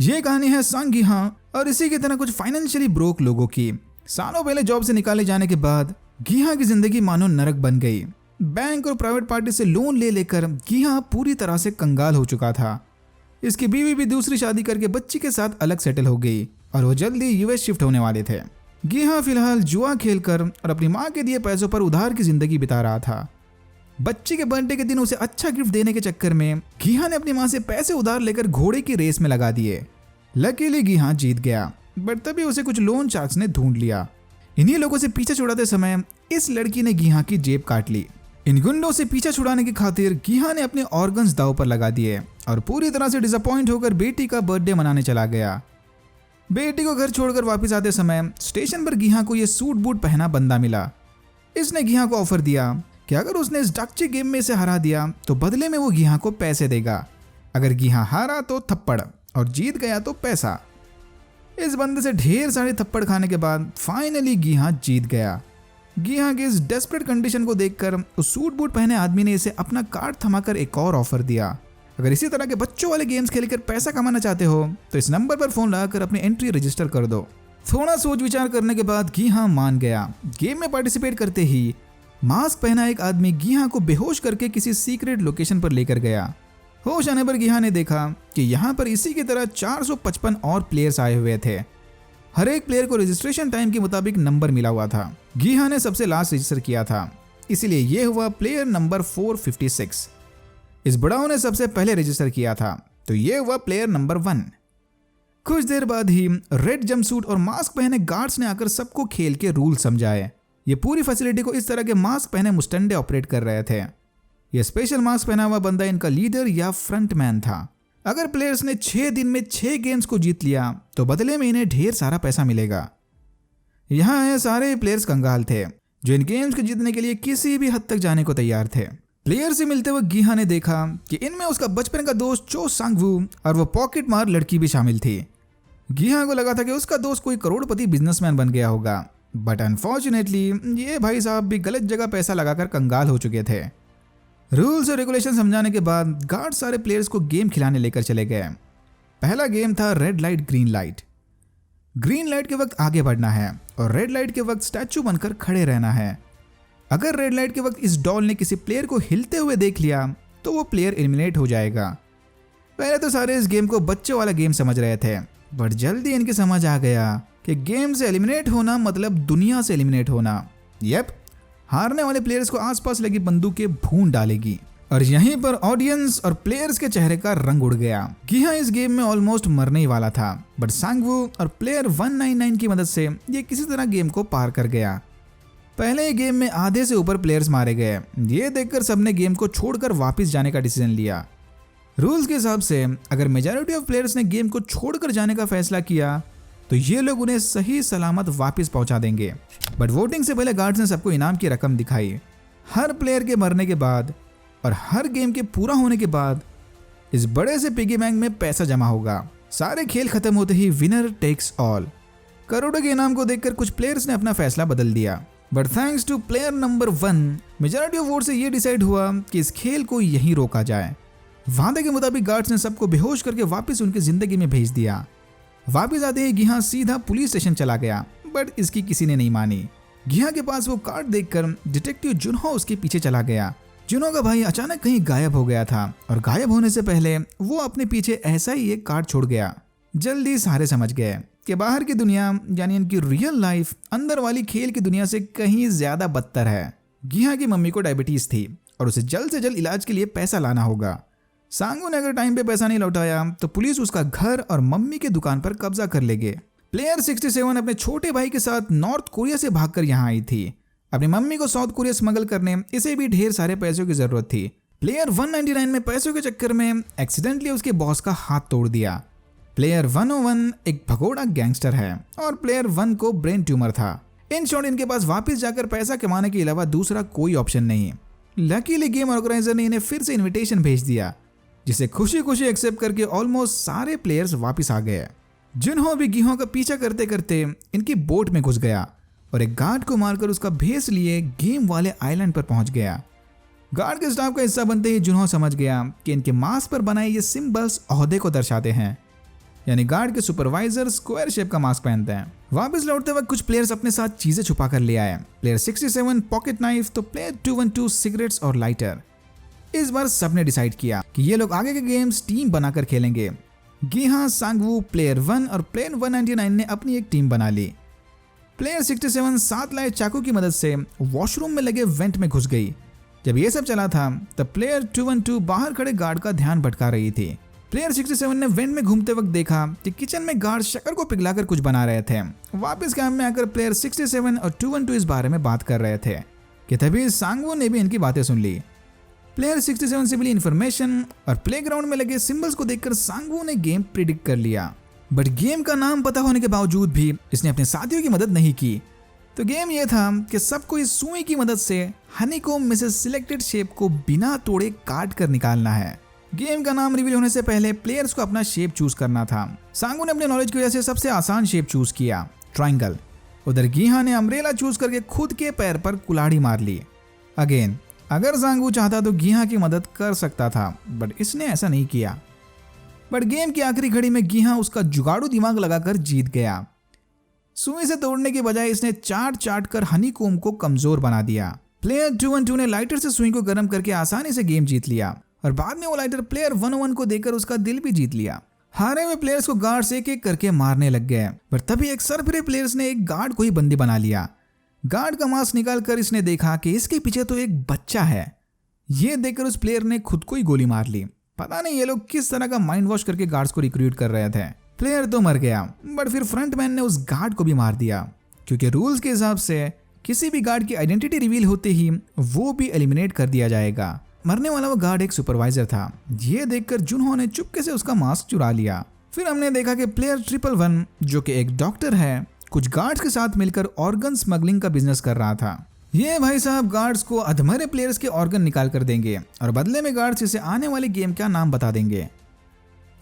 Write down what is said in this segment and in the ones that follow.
ये कहानी है सांग गीहा और इसी की तरह कुछ फाइनेंशियली ब्रोक लोगों की। सालों पहले जॉब से निकाले जाने के बाद गीहा की जिंदगी मानो नरक बन गई। बैंक और प्राइवेट पार्टी से लोन ले लेकर गीहा पूरी तरह से कंगाल हो चुका था। इसकी बीवी भी दूसरी शादी करके बच्ची के साथ अलग सेटल हो गई और वो जल्दी यूएस शिफ्ट होने वाले थे। गीहा फिलहाल जुआ खेलकर और अपनी माँ के दिए पैसों पर उधार की जिंदगी बिता रहा था। बच्ची के बर्थडे के दिन उसे अच्छा गिफ्ट देने के चक्कर में गीहा ने अपनी माँ से पैसे उधार लेकर घोड़े की रेस में लगा दिए। लकीली गीहा जीत गया, बट तभी उसे कुछ लोन शार्क्स ने ढूंढ लिया। इन्हीं लोगों से पीछा छुड़ाते समय इस लड़की ने गीहा की जेब काट ली। इन गुंडों से पीछा छुड़ाने की खातिर गीहा ने अपने ऑर्गन्स दांव पर लगा दिए और पूरी तरह से डिसअपॉइंट होकर बेटी का बर्थडे मनाने चला गया। बेटी को घर छोड़कर वापस आते समय स्टेशन पर गीहा को यह सूट बूट पहना बंदा मिला। इसने गीहा को ऑफर दिया कि अगर उसने इस डकची गेम में से हरा दिया तो बदले में वो गीहा को पैसे देगा। अगर गीहा हारा तो थप्पड़ और जीत गया तो पैसा। इस बंदे से ढेर सारे थप्पड़ खाने के बाद फाइनली गीहा जीत गया। गीहा की इस डेस्परेट कंडीशन को देखकर उस सूट बूट पहने आदमी ने इसे अपना कार्ड थमाकर एक और ऑफर दिया। अगर इसी तरह के बच्चों वाले गेम्स खेलकर पैसा कमाना चाहते हो तो इस नंबर पर फोन लगाकर अपनी एंट्री रजिस्टर कर दो। थोड़ा सोच विचार करने के बाद गीहा मान गया। गेम में पार्टिसिपेट करते ही मास्क पहना एक आदमी गीहा को बेहोश करके किसी सीक्रेट लोकेशन पर लेकर गया। होश आने पर गीहा ने देखा कि यहाँ पर इसी की तरह 455 और प्लेयर्स आए हुए थे। हर एक प्लेयर को रजिस्ट्रेशन टाइम के मुताबिक नंबर मिला हुआ था। गीहा ने सबसे लास्ट रजिस्टर किया था, इसीलिए यह हुआ प्लेयर नंबर 456। इस बुढ़ाओ ने सबसे पहले रजिस्टर किया था, तो यह हुआ प्लेयर नंबर 1। कुछ देर बाद ही रेड जंपसूट और मास्क पहने गार्ड्स ने आकर सबको खेल के रूल समझाए। ये पूरी फैसिलिटी को इस तरह के मास्क पहने मुस्टंडे ऑपरेट कर रहे थे। यह स्पेशल मास्क पहना हुआ बंदा इनका लीडर या फ्रंटमैन था। अगर प्लेयर्स ने 6 दिन में 6 गेम्स को जीत लिया तो बदले में इन्हें ढेर सारा पैसा मिलेगा। यहाँ है सारे प्लेयर्स कंगाल थे जो इन गेम्स को जीतने के लिए किसी भी हद तक जाने को तैयार थे। प्लेयर से मिलते हुए गीहा ने देखा कि इनमें उसका बचपन का दोस्त चो सांगवू और वो पॉकेट मार लड़की भी शामिल थी। गीहा को लगा था कि उसका दोस्त कोई करोड़पति बिजनेसमैन बन गया होगा, बट अनफॉर्चुनेटली ये भाई साहब भी गलत जगह पैसा लगाकर कंगाल हो चुके थे। रूल्स और रेगुलेशन समझाने के बाद गार्ड सारे प्लेयर्स को गेम खिलाने लेकर चले गए। पहला गेम था red light green light. Green light के वक्त आगे बढ़ना है और रेड लाइट के वक्त स्टैचू बनकर खड़े रहना है। अगर रेड लाइट के वक्त इस डॉल ने किसी प्लेयर को हिलते हुए देख लिया तो वो प्लेयर एलिमिनेट हो जाएगा। पहले तो सारे इस गेम को बच्चों वाला गेम समझ रहे थे, बट जल्दी इनकी समझ आ गया कि गेम से एलिमिनेट होना मतलब दुनिया से एलिमिनेट होना। यप, हारने वाले प्लेयर्स को आसपास लगी बंदूकें भून डालेगी। और यहीं पर ऑडियंस और प्लेयर्स के चेहरे का रंग उड़ गया। गीहा इस गेम में ऑलमोस्ट मरने ही वाला था, बट सांगवू और प्लेयर 199 की मदद से ये किसी तरह गेम को पार कर गया। पहले ही गेम में आधे से ऊपर प्लेयर्स मारे गए। ये देखकर सबने गेम को छोड़कर वापस जाने का डिसीजन लिया। रूल्स के हिसाब से अगर मेजॉरिटी ऑफ प्लेयर्स ने गेम को छोड़कर जाने का फैसला किया तो ये लोग उन्हें सही सलामत वापस पहुंचा देंगे। बट वोटिंग से पहले गार्ड्स ने सबको इनाम की रकम दिखाई। हर प्लेयर के मरने के बाद और हर गेम के पूरा होने के बाद इस बड़े से पिगी बैंक में पैसा जमा होगा। सारे खेल खत्म होते ही विनर टेक्स ऑल। करोड़ों के इनाम को देखकर कुछ प्लेयर्स ने अपना फैसला बदल दिया, but thanks to player number 1 majority of vote से यह डिसाइड हुआ कि इस खेल को यहीं रोका जाए। वादे के मुताबिक गार्ड्स ने सबको बेहोश करके वापस उनकी जिंदगी में भेज दिया। वापस आते ही गीहा सीधा पुलिस स्टेशन चला गया, बट इसकी किसी ने नहीं मानी। गीहा के पास वो कार्ड देखकर डिटेक्टिव जुनहो उसके पीछे चला गया। जुनहो का भाई अचानक कहीं गायब हो गया था और गायब होने से पहले वो अपने पीछे ऐसा ही एक कार्ड छोड़ गया। जल्दी सारे समझ गए कि बाहर की दुनिया यानी इनकी रियल लाइफ अंदर वाली खेल की दुनिया से कहीं ज्यादा बदतर है। गीहा की मम्मी को डायबिटीज थी और उसे जल्द से जल्द इलाज के लिए पैसा लाना होगा। सांगू ने अगर टाइम पे पैसा नहीं लौटाया तो पुलिस उसका घर और मम्मी के दुकान पर कब्जा कर लेंगे। प्लेयर 67 अपने छोटे भाई के साथ नॉर्थ कोरिया से भागकर यहाँ आई थी। अपनी मम्मी को साउथ कोरिया स्मगल करने इसे भी ढेर सारे पैसों की जरूरत थी। प्लेयर 199 में पैसों के चक्कर में एक्सीडेंटली उसके बॉस का हाथ तोड़ दिया। प्लेयर 101 एक भगोड़ा गैंगस्टर है और प्लेयर 1 को ब्रेन ट्यूमर था। इन शॉर्ट इनके पास वापस जाकर पैसा कमाने के अलावा दूसरा कोई ऑप्शन नहीं। लकीली गेम ऑर्गेनाइजर ने इन्हें फिर से इन्विटेशन भेज दिया, जिसे खुशी खुशी एक्सेप्ट करके ऑलमोस्ट सारे प्लेयर्स वापस आ गए। जुनहो भी गीहा का पीछा करते करते इनकी बोट में घुस गया और एक गार्ड को मारकर उसका भेस लिए गेम वाले आइलैंड पर पहुंच गया। गार्ड के स्टाफ का हिस्सा बनते ही जुनहो समझ गया कि इनके मास्क पर बनाए ये सिंबल्स ओहदे को दर्शाते हैं। यानी गार्ड के सुपरवाइजर स्क्वायर शेप का मास्क पहनते हैं। वापस लौटते वक्त कुछ प्लेयर्स अपने साथ चीजें छुपा कर ले आए। प्लेयर 67 पॉकेट नाइफ तो प्लेयर 212 सिगरेट्स और लाइटर। इस बार सबने डिसाइड किया कि ये लोग आगे के गेम्स टीम बनाकर खेलेंगे। गिहा, सांगवू, प्लेयर 1 और प्लेयर 199 ने अपनी एक टीम बना ली। प्लेयर 67 साथ लाए चाकू की मदद से वॉशरूम में लगे वेंट में घुस गई। जब ये सब चला था तब प्लेयर 212 बाहर खड़े गार्ड का ध्यान भटका रही थी। प्लेयर 67 ने वेंट में घूमते वक्त देखा कि किचन में गार्ड शक्कर को पिघलाकर कुछ बना रहे थे। वापस कैंप में आकर प्लेयर 67 और 212 इस बारे में बात कर रहे थे कि तभी सांगवू ने भी इनकी बातें सुन ली। प्लेयर 67 से मिली इन्फॉर्मेशन और प्लेग्राउंड में लगे सिंबल्स को देखकर सांगवू ने गेम प्रिडिक्ट कर लिया। बट गेम का नाम पता होने के बावजूद भी इसने अपने साथियों की मदद नहीं की। तो गेम यह था कि सबको इस सुई की मदद से हनीकॉम्ब में से सिलेक्टेड शेप को बिना तोड़े काट कर निकालना है। गेम का नाम रिवील होने से पहले प्लेयर्स को अपना शेप चूज करना था। सांगवू ने अपने नॉलेज की वजह से सबसे आसान शेप चूज किया, ट्रायंगल। उधर गिहा ने अम्ब्रेला चूज करके खुद के पैर पर कुल्हाड़ी मार ली। अगेन, अगर सांगवू चाहता तो गिहा की मदद कर सकता था, बट इसने ऐसा नहीं किया। बट गेम की आखिरी घड़ी में गिहा उसका जुगाड़ू दिमाग लगाकर जीत गया। सुई से तोड़ने के बजाय इसने चाट कर हनीकॉम्ब को कमजोर बना दिया। प्लेयर 212 ने लाइटर से सुई को गर्म करके आसानी से गेम जीत लिया और बाद में वो लाइटर प्लेयर 101 को देकर उसका दिल भी जीत लिया। हारे हुए प्लेयर्स को गार्ड्स एक एक करके मारने लग गए, पर तभी एक सरफिरे प्लेयर्स ने एक गार्ड को ही बंदी बना लिया। गार्ड का मास्क निकालकर इसने देखा कि इसके पीछे तो एक बच्चा है। ये देखकर उस प्लेयर ने खुद को ही गोली मार ली। पता नहीं ये लोग किस तरह का माइंड वॉश करके गार्ड्स को रिक्रूट कर रहे थे। प्लेयर तो मर गया, बट फिर फ्रंटमैन ने उस गार्ड को भी मार दिया, क्योंकि रूल्स के हिसाब से किसी भी गार्ड की आइडेंटिटी रिवील होते ही वो भी एलिमिनेट कर दिया जाएगा। मरने वाला वो गार्ड एक सुपरवाइजर था। ये देखकर जुनहो ने चुपके से उसका मास्क चुरा लिया। फिर हमने देखा कि प्लेयर 111 जो कि एक डॉक्टर है, कुछ गार्ड्स के साथ मिलकर ऑर्गन स्मगलिंग का बिजनेस कर रहा था। ये भाई साहब गार्ड्स को अधमरे प्लेयर्स के ऑर्गन निकाल कर देंगे और बदले में गार्ड्स इसे आने वाले गेम का नाम बता देंगे।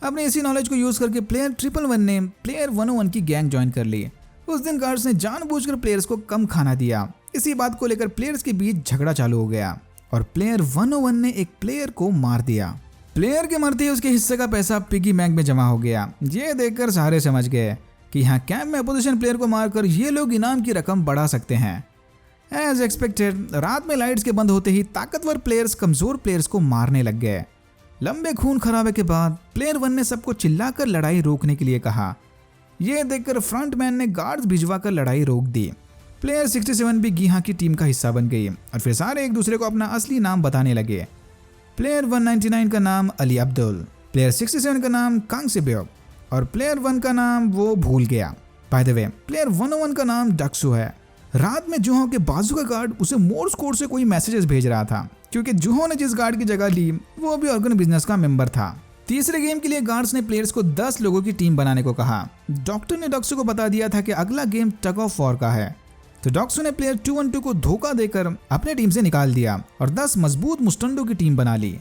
अपने इसी नॉलेज को यूज करके प्लेयर 111 ने प्लेयर 101 की गैंग ज्वाइन कर ली। उस दिन गार्ड्स ने जानबूझकर प्लेयर्स को कम खाना दिया। इसी बात को लेकर प्लेयर्स के बीच झगड़ा चालू हो गया और प्लेयर 101 ने एक प्लेयर को मार दिया। प्लेयर के मरते ही उसके हिस्से का पैसा पिगी बैंक में जमा हो गया। ये देखकर सारे समझ गए कि यहाँ कैंप में अपोजिशन प्लेयर को मारकर ये लोग इनाम की रकम बढ़ा सकते हैं। एज एक्सपेक्टेड, रात में लाइट्स के बंद होते ही ताकतवर प्लेयर्स कमजोर प्लेयर्स को मारने लग गए। लंबे खून खराबे के बाद प्लेयर 1 ने सबको चिल्लाकर लड़ाई रोकने के लिए कहा। यह देखकर फ्रंटमैन ने गार्ड्स भिजवाकर लड़ाई रोक दी। प्लेयर 67 भी गिहा की टीम का हिस्सा बन गई और फिर सारे एक दूसरे को अपना असली नाम बताने लगे। प्लेयर 199 का नाम अली अब्दुल, प्लेयर 67 का नाम कांग सेब्योक और प्लेयर 1 का नाम वो भूल गया। बाय द वे, प्लेयर 101 का नाम डक्सू है। रात में जुहो के बाजू का गार्ड उसे मोर्स कोड से कोई मैसेजेस भेज रहा था, क्योंकि जुहो ने जिस गार्ड की जगह ली वो भी ऑर्गन बिजनेस का मेंबर था। तीसरे गेम के लिए गार्ड्स ने प्लेयर्स को 10 लोगों की टीम बनाने को कहा। डॉक्टर ने डक्सू को बता दिया था कि अगला गेम टग ऑफ वॉर का है, तो डक्सू ने प्लेयर 212 को धोखा देकर अपने टीम से निकाल दिया और 10 मजबूत मुस्टंडो की टीम बना ली।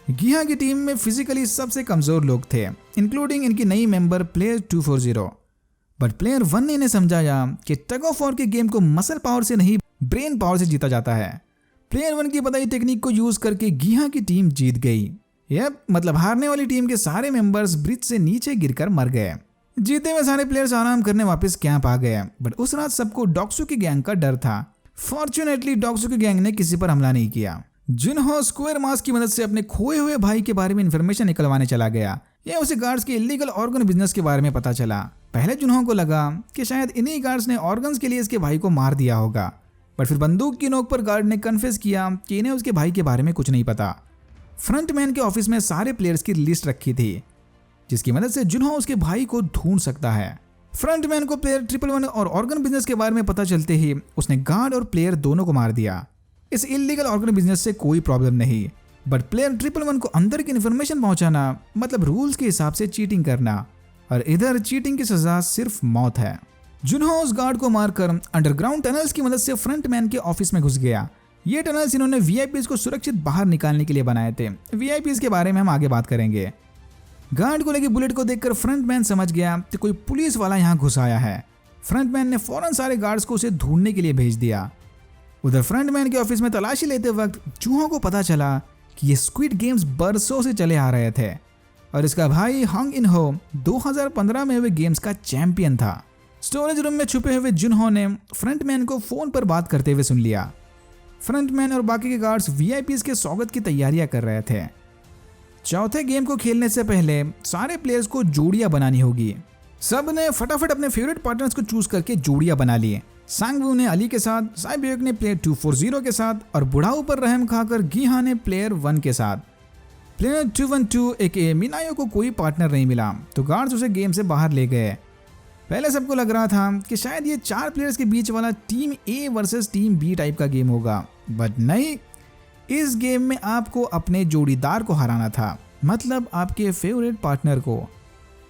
गिहा की टीम में फिजिकली सबसे कमजोर लोग थे, इंक्लूडिंग इनकी नई मेंबर प्लेयर 240। बट प्लेयर 1 ने इन्हें समझाया कि टग ऑफ वॉर के गेम को मसल पावर से नहीं ब्रेन पावर से जीता जाता है। प्लेयर 1 की बताई टेक्निक को यूज करके गिहा की टीम जीत गई। मतलब हारने वाली टीम के सारे मेंबर्स ब्रिज से नीचे गिरकर मर गए। जीते हुए सारे प्लेयर्स आराम करने वापस कैंप आ गए, बट उस रात सबको डॉक्सू की गैंग का डर था। फॉर्चुनेटली डॉक्सू की गैंग ने किसी पर हमला नहीं किया। जुनहो स्क्वायर मास्क की मदद से अपने खोए हुए भाई के बारे में इंफॉर्मेशन निकलवाने चला गया। यह उसे गार्ड्स के इलीगल ऑर्गन बिजनेस के बारे में पता चला। पहले जुनहो को लगा कि शायद इन्हीं गार्ड्स ने ऑर्गन्स के लिए इसके भाई को मार दिया होगा, बट फिर बंदूक की नोक पर गार्ड ने कन्फेस किया कि इन्हें उसके भाई के बारे में कुछ नहीं पता। फ्रंटमैन के ऑफिस में सारे प्लेयर्स की लिस्ट रखी थी, जिसकी मदद से जुनहो उसके भाई को ढूंढ सकता है। फ्रंटमैन को प्लेयर 111 और ऑर्गन बिजनेस के बारे में पता चलते ही उसने गार्ड और प्लेयर दोनों को मार दिया। इस इलीगल ऑर्गन बिजनेस से कोई प्रॉब्लम नहीं, बट प्लेयर 111 को अंदर की इन्फॉर्मेशन पहुंचाना मतलब रूल्स के हिसाब से चीटिंग करना, और इधर चीटिंग की सजा सिर्फ मौत है। जुनहो उस गार्ड को मारकर अंडरग्राउंड टनल्स की मदद से फ्रंटमैन के ऑफिस में घुस गया। ये टनल्स इन्होंने वीआईपीज को सुरक्षित बाहर निकालने के लिए बनाए थे। वीआईपीज के बारे में हम आगे बात करेंगे। गार्ड को लगी बुलेट को देखकर फ्रंटमैन समझ गया कि कोई पुलिस वाला यहाँ घुस आया है। फ्रंटमैन ने फौरन सारे गार्ड्स को उसे ढूंढने के लिए भेज दिया। उधर फ्रंटमैन के ऑफिस में तलाशी लेते वक्त जुनहो को पता चला कि ये स्क्विड गेम्स बरसों से चले आ रहे थे। और इसका भाई हॉन्ग इन हो 2015 में हुए गेम्स का चैंपियन था। स्टोरेज रूम में छुपे हुए जुनहो ने फ्रंटमैन को फोन पर बात करते हुए सुन लिया। फ्रंटमैन और बाकी के गार्ड्स वीआईपीज के स्वागत की तैयारियां कर रहे थे। चौथे गेम को खेलने से पहले सारे प्लेयर्स को जोड़ियां बनानी होगी। सब ने फटाफट अपने फेवरेट पार्टनर्स को चूज करके जोड़ियां बना लिए। सांगवू ने अली के साथ, साइबेक ने प्लेयर 240 के साथ और बुढ़ाऊ पर रहम खाकर गीहा ने प्लेयर 1 के साथ। प्लेयर 212 एके मिनायो को कोई पार्टनर नहीं मिला तो गार्ड्स उसे गेम से बाहर ले गए। पहले सबको लग रहा था कि शायद ये 4 प्लेयर्स के बीच वाला team A versus team B type का गेम होगा, बट नहीं। इस गेम में आपको अपने जोड़ीदार को हराना था, मतलब आपके फेवरेट पार्टनर को।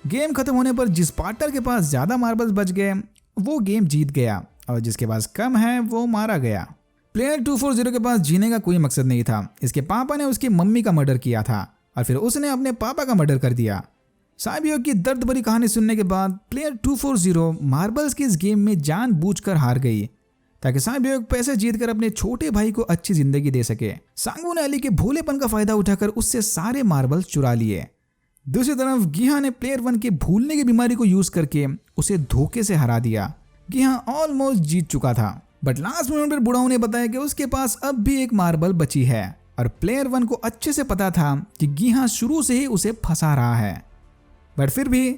गेम खत्म होने पर जिस पार्टनर के पास ज्यादा मार्बल्स बच गए वो गेम जीत गया और जिसके पास कम है वो मारा गया। प्लेयर 240 के पास जीने का कोई मकसद नहीं था। इसके पापा ने उसकी मम्मी का मर्डर किया था और फिर उसने अपने पापा का मर्डर कर दिया। साइबेक की दर्द भरी कहानी सुनने के बाद प्लेयर 240 मार्बल्स की इस गेम में जानबूझकर हार गई ताकि साइबेक पैसे जीतकर अपने छोटे भाई को अच्छी जिंदगी दे सके। सांगवू ने अली के भोलेपन का फायदा उठाकर उससे सारे मार्बल्स चुरा लिए। दूसरी तरफ गीहा ने प्लेयर 1 के भूलने की बीमारी को यूज करके उसे धोखे से हरा दिया। गीहा ऑलमोस्ट जीत चुका था, बट लास्ट मोमेंट पर बुढ़ाऊ ने बताया कि उसके पास अब भी एक मार्बल बची है और प्लेयर 1 को अच्छे से पता था कि गीहा शुरू से ही उसे फंसा रहा है। बट फिर भी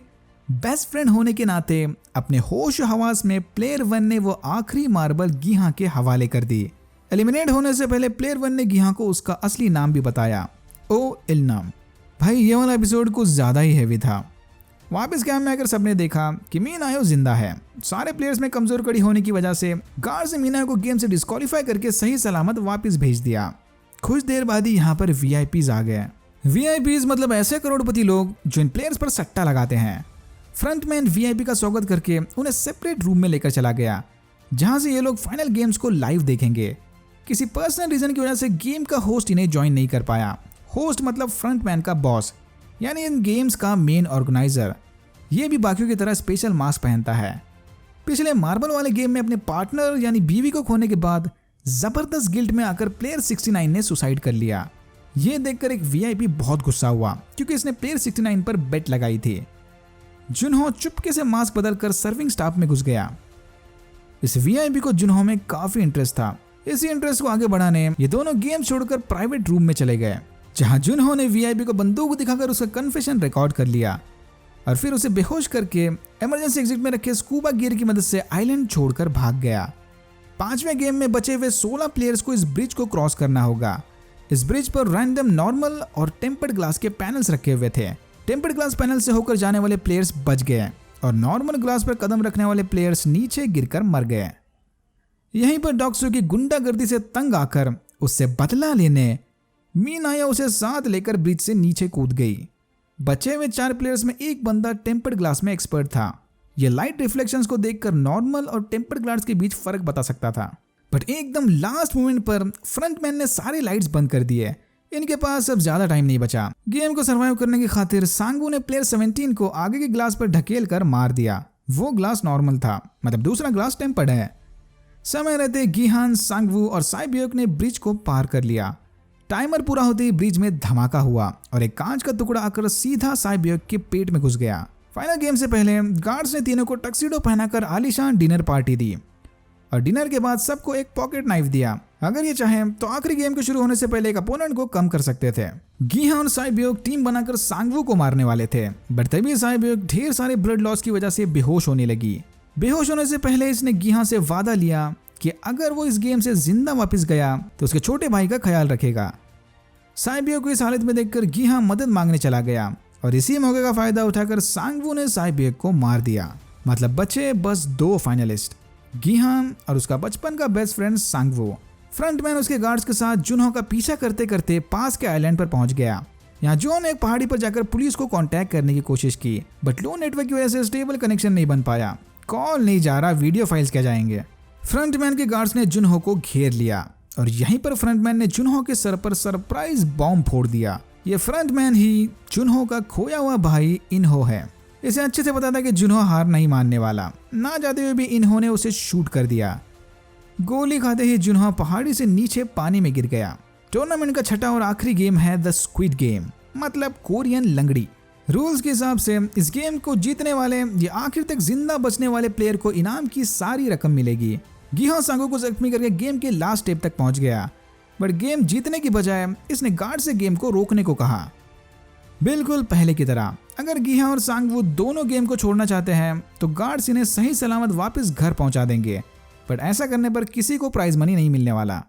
बेस्ट फ्रेंड होने के नाते अपने होश हवास में प्लेयर 1 ने वो आखिरी मार्बल गीहा के हवाले कर दी। एलिमिनेट होने से पहले प्लेयर 1 ने गीहा को उसका असली नाम भी बताया, ओ इल्नाम। भाई ये वाला एपिसोड कुछ ज्यादा ही हैवी था। वापस कैंप में आकर सबने देखा कि मीनायो जिंदा है। सारे प्लेयर्स में कमजोर कड़ी होने की वजह से गार्ड्स ने मीनायो को गेम से डिस्क्वालीफाई करके सही सलामत वापस भेज दिया। कुछ देर बाद ही यहाँ पर वीआईपीज आ गए। वीआईपीज मतलब ऐसे करोड़पति लोग जो इन प्लेयर्स पर सट्टा लगाते हैं। फ्रंटमैन वीआईपी का स्वागत करके उन्हें सेपरेट रूम में लेकर चला गया जहां से ये लोग फाइनल गेम्स को लाइव देखेंगे। किसी पर्सनल रीजन की वजह से गेम का होस्ट इन्हें ज्वाइन नहीं कर पाया। होस्ट मतलब फ्रंटमैन का बॉस, यानी इन गेम्स का मेन ऑर्गेनाइजर। ये भी बाकियों की तरह स्पेशल मास्क पहनता है। पिछले मार्बल वाले गेम में अपने पार्टनर यानी बीवी को खोने के बाद जबरदस्त गिल्ट में आकर प्लेयर 69 ने सुसाइड कर लिया। ये देखकर एक वीआईपी बहुत गुस्सा हुआ क्योंकि इसने प्लेयर 69 पर बेट लगाई थी। जुनहो चुपके से मास्क बदलकर सर्विंग स्टाफ में घुस गया। इस वीआईपी को जुनहो में काफी इंटरेस्ट था। इसी इंटरेस्ट को आगे बढ़ाने ये दोनों गेम छोड़कर प्राइवेट रूम में चले गए जहां जुनहो ने वीआईपी को बंदूक दिखाकर उसका कन्फेशन रिकॉर्ड कर लिया और फिर उसे बेहोश करके इमरजेंसी एग्जिट में रखे स्कूबा गियर की मदद से आइलैंड छोड़कर भाग गया। 5वें गेम में बचे हुए 16 प्लेयर्स को इस ब्रिज को क्रॉस करना होगा। इस ब्रिज पर रैंडम नॉर्मल और टेम्पर्ड ग्लास के पैनल्स रखे हुए थे। टेम्पर्ड ग्लास पैनल से होकर जाने वाले प्लेयर्स बच गए और नॉर्मल ग्लास पर कदम रखने वाले प्लेयर्स नीचे गिरकर मर गए। यहीं पर डॉक्सो की गुंडागर्दी से तंग आकर उससे बदला लेने मीनाया उसे साथ लेकर ब्रिज से नीचे कूद गई। बचे हुए 4 प्लेयर्स में एक बंदा टेम्पर्ड ग्लास में एक्सपर्ट था। यह लाइट रिफ्लेक्शंस को देखकर नॉर्मल और टेम्पर्ड ग्लास के बीच फर्क बता सकता था। बट एकदम लास्ट मोमेंट पर फ्रंटमैन ने सारे लाइट्स बंद कर दिए। इनके पास अब ज्यादा टाइम नहीं बचा। गेम को सर्वाइव करने की खातिर सांगवू ने प्लेयर 17 को आगे के ग्लास पर ढकेल कर मार दिया। वो ग्लास नॉर्मल था, मतलब दूसरा ग्लास टेम्पर्ड है। समय रहते गीहान, सांगवू और साइबेक ने ब्रिज को पार कर लिया। टाइमर पूरा होते ही ब्रिज में धमाका हुआ और एक कांच का टुकड़ा आकर सीधा साइबेक के पेट में घुस गया। फाइनल गेम से पहले गार्ड्स ने तीनों को टक्सीडो पहनाकर आलीशान डिनर पार्टी दी और डिनर के बाद सबको एक पॉकेट नाइफ दिया। अगर ये चाहे तो आखिरी गेम के शुरू होने से पहले एक अपोनेंट को कम कर सकते थे। गीहान और साइबेक टीम बनाकर सांगवू को मारने वाले थे, बट तभी साइबेक ढेर सारे ब्लड लॉस की वजह से बेहोश होने लगी। बेहोश होने से पहले इसने गीहान से वादा लिया कि अगर वो इस गेम से जिंदा वापस गया तो उसके छोटे भाई का ख्याल रखेगा। साइबेक को इस हालत में देखकर गीहान मदद मांगने चला गया और इसी मौके का फायदा उठाकर सांगवू ने साइबेक को मार दिया। मतलब बचे बस 2 फाइनलिस्ट, गीहान और उसका बचपन का बेस्ट फ्रेंड सांगवू। फ्रंटमैन उसके गार्ड्स के साथ जुनहो का पीछा करते करते पास के आइलैंड पर पहुंच गया। यहाँ जो ने एक पहाड़ी पर जाकर पुलिस को कांटेक्ट करने की कोशिश की, बट लो नेटवर्क की वजह से स्टेबल कनेक्शन नहीं बन पाया। कॉल नहीं जा रहा, वीडियो फाइल्स क्या जाएंगे। फ्रंटमैन के गार्ड्स ने जुनहो को घेर लिया और यहीं पर फ्रंटमैन ने जुनहो के सर पर सरप्राइज बॉम्ब फोड़ दिया। ये फ्रंटमैन ही जुनहो का खोया हुआ भाई इनहो है। इसे अच्छे से पता था कि जुनहो हार नहीं मानने वाला। ना जाते हुए भी इनहो ने उसे शूट कर दिया। गोली खाते ही जुनहो पहाड़ी से नीचे पानी में गिर गया। टूर्नामेंट का छठा और आखिरी गेम है द स्क्विड गेम, मतलब कोरियन लंगड़ी। रूल्स के हिसाब से इस गेम को जीतने वाले या आखिर तक जिंदा बचने वाले प्लेयर को इनाम की सारी रकम मिलेगी। गीहा सांगो को जख्मी करके गेम के लास्ट स्टेप तक पहुंच गया, बट गेम जीतने की बजाय इसने गार्ड से गेम को रोकने को कहा। बिल्कुल पहले की तरह अगर गीहा और सांगवू दोनों गेम को छोड़ना चाहते हैं तो गार्ड्स इन्हें सही सलामत वापस घर पहुंचा देंगे, बट ऐसा करने पर किसी को प्राइज मनी नहीं मिलने वाला।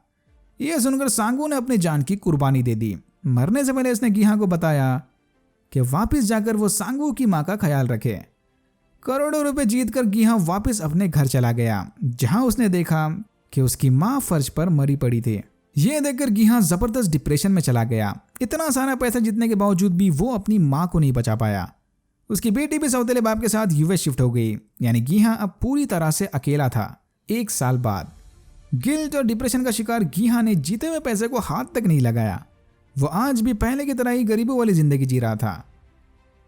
यह सुनकर सांगवू ने अपनी जान की कुर्बानी दे दी। मरने से पहले उसने गीहा को बताया कि वापस जाकर वो सांगवू की मां का ख्याल रखे। करोड़ों रुपए जीतकर गीहा वापस अपने घर चला गया, जहां उसने देखा कि उसकी मां फर्श पर मरी पड़ी थी। यह देखकर गीहा जबरदस्त डिप्रेशन में चला गया। इतना सारा पैसा जीतने के बावजूद भी वो अपनी मां को नहीं बचा पाया। उसकी बेटी भी सौतेले बाप के साथ यूएस शिफ्ट हो गई, यानी गीहा अब पूरी तरह से अकेला था। 1 साल बाद गिल्ट और डिप्रेशन का शिकार गीहा ने जीते हुए पैसे को हाथ तक नहीं लगाया। वो आज भी पहले की तरह ही गरीबों वाली जिंदगी जी रहा था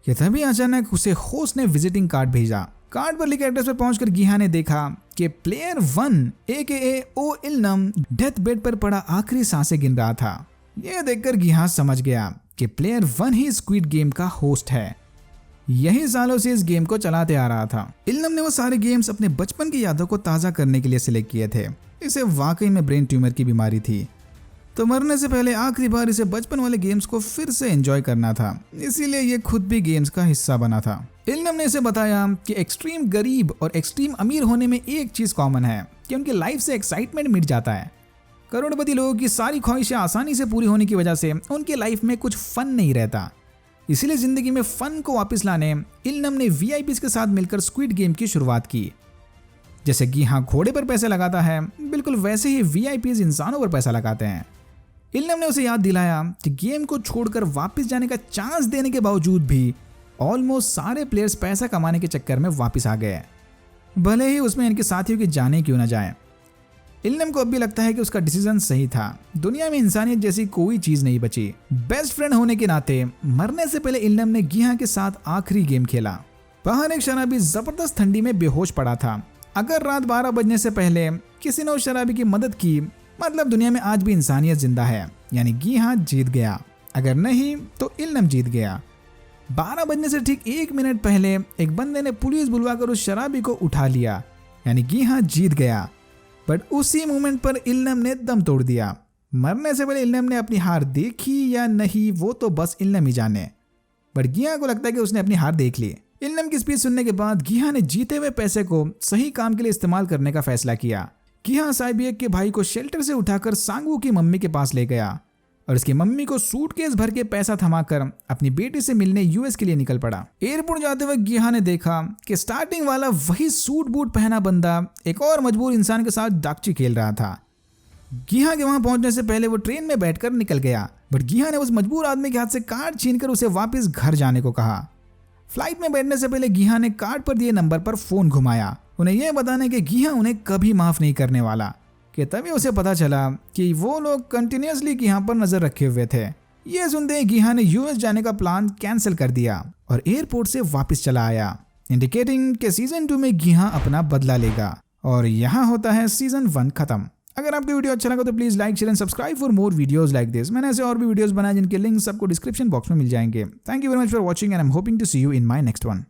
कि तभी अचानक उसे होस्ट ने विजिटिंग कार्ड भेजा। कार्ड पर लिखे एड्रेस पर पहुंचकर गीहा ने देखा कि प्लेयर 1 AKA ओ इल्नम डेथ बेड पर पड़ा आखिरी सांसें गिन रहा था। यह देखकर गीहा समझ गया कि प्लेयर 1 ही स्क्विड गेम का होस्ट है। यही सालों से इस गेम को चलाते आ रहा था। इल्नम ने वो सारे गेम्स अपने बचपन की यादों को ताज़ा करने के लिए सिलेक्ट किए थे। इसे वाकई में ब्रेन ट्यूमर की बीमारी थी, तो मरने से पहले आखिरी बार इसे बचपन वाले गेम्स को फिर से एंजॉय करना था, इसीलिए ये खुद भी गेम्स का हिस्सा बना था। इल्नम ने इसे बताया कि एक्सट्रीम गरीब और एक्सट्रीम अमीर होने में एक चीज कॉमन है कि उनकी लाइफ से एक्साइटमेंट मिट जाता है। करोड़पति लोगों की सारी ख्वाहिशें आसानी से पूरी होने की वजह से उनकी लाइफ में कुछ फन नहीं रहता। इसीलिए जिंदगी में फन को वापस लाने इल्नम ने VIPs के साथ मिलकर स्क्विड गेम की शुरुआत की। जैसे गीहा घोड़े पर पैसे लगाता है, बिल्कुल वैसे ही VIPs इंसानों पर पैसा लगाते हैं। इल्नम ने उसे याद दिलाया कि गेम को छोड़कर वापस जाने का चांस देने के बावजूद भी ऑलमोस्ट सारे प्लेयर्स पैसा कमाने के चक्कर में वापस आ गए, भले ही उसमें इनके साथियों की जाने क्यों न जाए। इल्नम को अब भी लगता है कि उसका डिसीजन सही था। दुनिया में इंसानियत जैसी कोई चीज नहीं बची। बेस्ट फ्रेंड होने के नाते मरने से पहले इल्नम ने गीहा के साथ आखिरी गेम खेला। बाहर एक शराबी जबरदस्त ठंडी में बेहोश पड़ा था। अगर रात 12 बजने से पहले किसी ने उस शराबी की मदद की, मतलब दुनिया में आज भी इंसानियत जिंदा है, यानी गीहा जीत गया। अगर नहीं तो इल्नम जीत गया। 12 बजने से ठीक 1 मिनट पहले एक बंदे ने पुलिस बुलवाकर उस शराबी को उठा लिया, यानी गीहा जीत गया। बट उसी मोमेंट पर इल्नम ने दम तोड़ दिया। मरने से पहले इल्नम ने अपनी हार देखी या नहीं वो तो बस इल्नम ही जाने, बट गीहा को लगता है कि उसने अपनी हार देख ली। इल्नम की स्पीच सुनने के बाद गीहा ने जीते हुए पैसे को सही काम के लिए इस्तेमाल करने का फैसला किया। गीहा साइबियक के भाई को शेल्टर से उठाकर सांगवू की मम्मी के पास ले गया और उसकी मम्मी को सूटकेस भर के पैसा थमाकर अपनी बेटी से मिलने यूएस के लिए निकल पड़ा। एयरपोर्ट जाते वक्त गीहा ने देखा कि स्टार्टिंग वाला वही सूट बूट पहना बंदा एक और मजबूर इंसान के साथ दागची खेल रहा था। गीहा के वहां पहुंचने से पहले वो ट्रेन में बैठकर निकल गया, बट गीहा ने उस मजबूर आदमी के हाथ से कार्ड छीनकर उसे वापस घर जाने को कहा। फ्लाइट में बैठने से पहले गीहा ने कार्ड पर दिए नंबर पर फोन घुमाया, उन्हें यह बताने कि गीहा उन्हें कभी माफ नहीं करने वाला। कि तभी उसे पता चला कि वो लोग कंटिन्यूसली गीहा पर नजर रखे हुए थे। यह सुनते ही गीहा ने यूएस जाने का प्लान कैंसिल कर दिया और एयरपोर्ट से वापस चला आया, इंडिकेटिंग कि सीजन 2 में गीहा अपना बदला लेगा। और यहाँ होता है सीजन 1 खत्म। अगर आपको वीडियो अच्छा लगा तो please like, share and subscribe for more videos like this. मैंने ऐसे और भी वीडियोस बनाए जिनके लिंक्स आपको डिस्क्रिप्शन बॉक्स में मिल जाएंगे। Thank you very much for watching and I am hoping to see you in my next one.